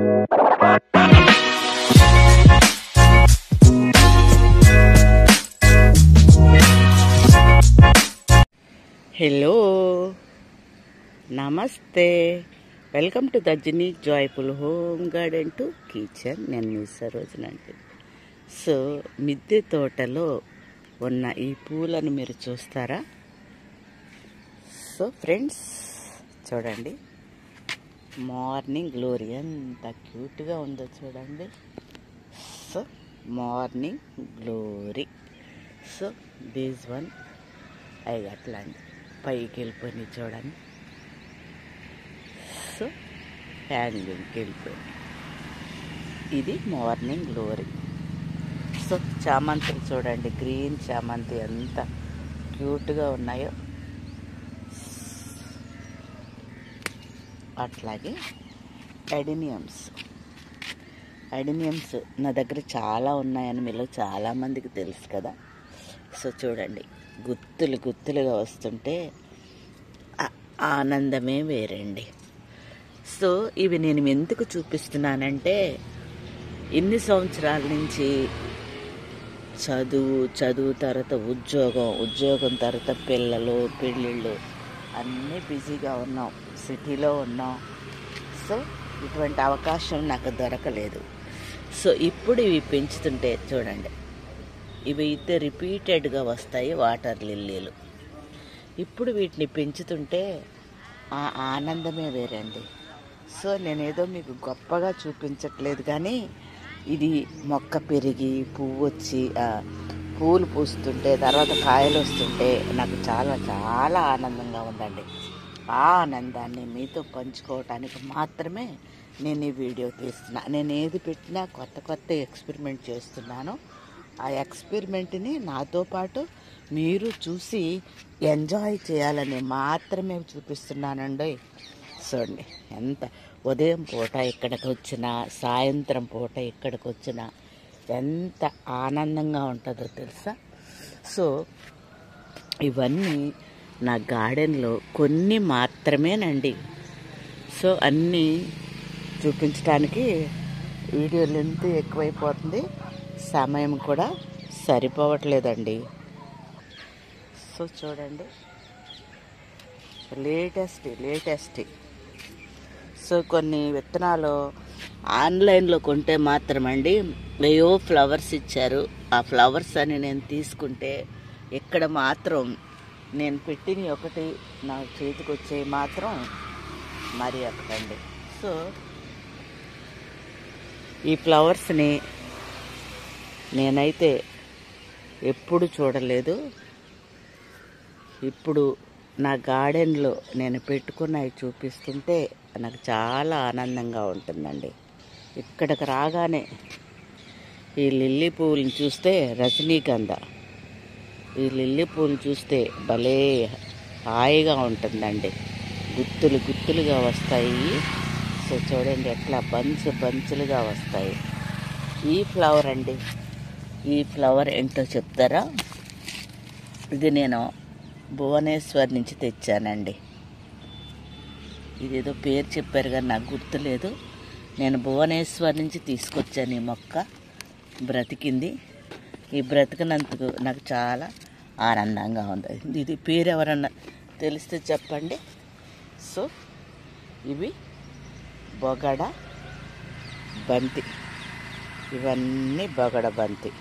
Hello, నమస్తే. Welcome to Darjini joyful home garden to kitchen. నేను మీ సరోజనండి. సో మిద్దె తోటలో ఉన్న ఈ పూలను మీరు చూస్తారా? సో ఫ్రెండ్స్, చూడండి, మార్నింగ్ గ్లోరీ ఎంత క్యూట్గా ఉందో చూడండి. So morning glory. So this one అవి అట్లా అండి, పైకి వెళ్ళిపోయినాయి చూడండి. సో హ్యాంగింగ్కి వెళ్ళిపోయింది. ఇది మార్నింగ్ గ్లోరీ. సో చామంతులు చూడండి, గ్రీన్ చామంతి ఎంత క్యూట్గా ఉన్నాయో. అట్లాగే అడినియమ్స్ నా దగ్గర చాలా ఉన్నాయని మీలో చాలామందికి తెలుసు కదా. సో చూడండి, గుత్తులుగా వస్తుంటే ఆనందమే వేరండి. సో ఇవి నేను ఎందుకు చూపిస్తున్నానంటే, ఇన్ని సంవత్సరాల నుంచి చదువు తర్వాత ఉద్యోగం తర్వాత పిల్లలు, పెళ్ళిళ్ళు అన్నీ బిజీగా ఉన్నాం, సిటీలో ఉన్నాం. సో ఇటువంటి అవకాశం నాకు దొరకలేదు. సో ఇప్పుడు ఇవి పెంచుతుంటే చూడండి, ఇవి అయితే రిపీటెడ్గా వస్తాయి వాటర్ లిల్లీలు. ఇప్పుడు వీటిని పెంచుతుంటే ఆ ఆనందమే వేరండి. సో నేనేదో మీకు గొప్పగా చూపించట్లేదు, కానీ ఇది మొక్క పెరిగి పువ్వు వచ్చి పూలు పూస్తుంటే తర్వాత కాయలు వస్తుంటే నాకు చాలా చాలా ఆనందంగా ఉందండి. ఆ ఆనందాన్ని మీతో పంచుకోవటానికి మాత్రమే నేను ఈ వీడియో తీస్తున్నా. నేను ఏది పెట్టినా కొత్త ఎక్స్పెరిమెంట్ చేస్తున్నాను. ఆ ఎక్స్పెరిమెంట్ని నాతో పాటు మీరు చూసి ఎంజాయ్ చేయాలని మాత్రమే చూపిస్తున్నానండి. చూడండి, ఎంత ఉదయం పూట ఇక్కడికి వచ్చినా, సాయంత్రం పూట ఇక్కడికి వచ్చినా ఎంత ఆనందంగా ఉంటుందో తెలుసా. సో ఇవన్నీ నా గార్డెన్లో కొన్ని మాత్రమేనండి. సో అన్నీ చూపించడానికి వీడియో లెంత్ ఎక్కువైపోతుంది, సమయం కూడా సరిపోవట్లేదండి. సో చూడండి, లేటెస్ట్. సో కొన్ని విత్తనాలు ఆన్లైన్లో కొంటే మాత్రమండి ఏయో ఫ్లవర్స్ ఇచ్చారు. ఆ ఫ్లవర్స్ అని నేను తీసుకుంటే ఇక్కడ మాత్రం నేను పెట్టిన ఒకటి నా చేతికి వచ్చే మాత్రం మరి ఒకటండి. సో ఈ ఫ్లవర్స్ని నేనైతే ఎప్పుడు చూడలేదు. ఇప్పుడు నా గార్డెన్లో నేను పెట్టుకున్నవి చూపిస్తుంటే నాకు చాలా ఆనందంగా ఉంటుందండి. ఇక్కడికి రాగానే ఈ లిల్లీ పువ్వులను చూస్తే, రజనీగంధ, ఈ లిల్లీ పువ్వులు చూస్తే భలే హాయిగా ఉంటుందండి. గుత్తులుగా వస్తాయి. సో చూడండి ఎట్లా బంచులుగా వస్తాయి. ఈ ఫ్లవర్ అండి, ఈ ఫ్లవర్ ఏంటో చెప్తారా? ఇది నేను భువనేశ్వర్ నుంచి తెచ్చానండి. ఇదేదో పేరు చెప్పారు కానీ నాకు గుర్తులేదు. నేను భువనేశ్వర్ నుంచి తీసుకొచ్చాను. ఈ మొక్క బ్రతికింది. ఈ బ్రతికినందుకు నాకు చాలా ఆనందంగా ఉంది. ఇది పేరు ఎవరన్నా తెలిస్తే చెప్పండి. సో ఇవి బొగడ బంతి, ఇవన్నీ బొగడ బంతి.